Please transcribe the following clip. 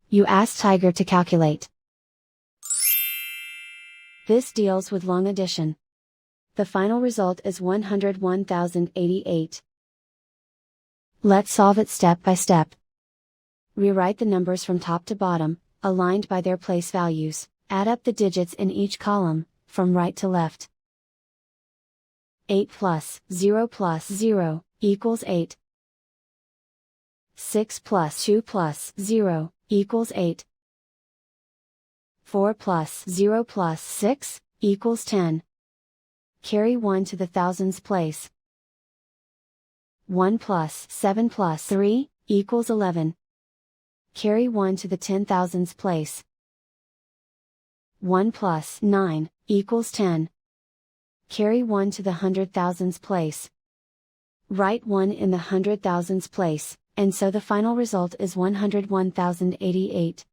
You ask Tiger to calculate. This deals with long addition. The final result is 101,088. Let's solve it step by step. Rewrite the numbers from top to bottom, aligned by their place values. Add up the digits in each column, from right to left. 8 plus 0 plus 0, equals 8. 6 plus 2 plus 0, equals 8. 4 plus 0 plus 6, equals 10. Carry 1 to the thousands place. 1 plus 7 plus 3, equals 11. Carry 1 to the 10,000s place. 1 plus 9, equals 10. Carry 1 to the 100,000s place. Write 1 in the 100,000s place, and so the final result is 101,088.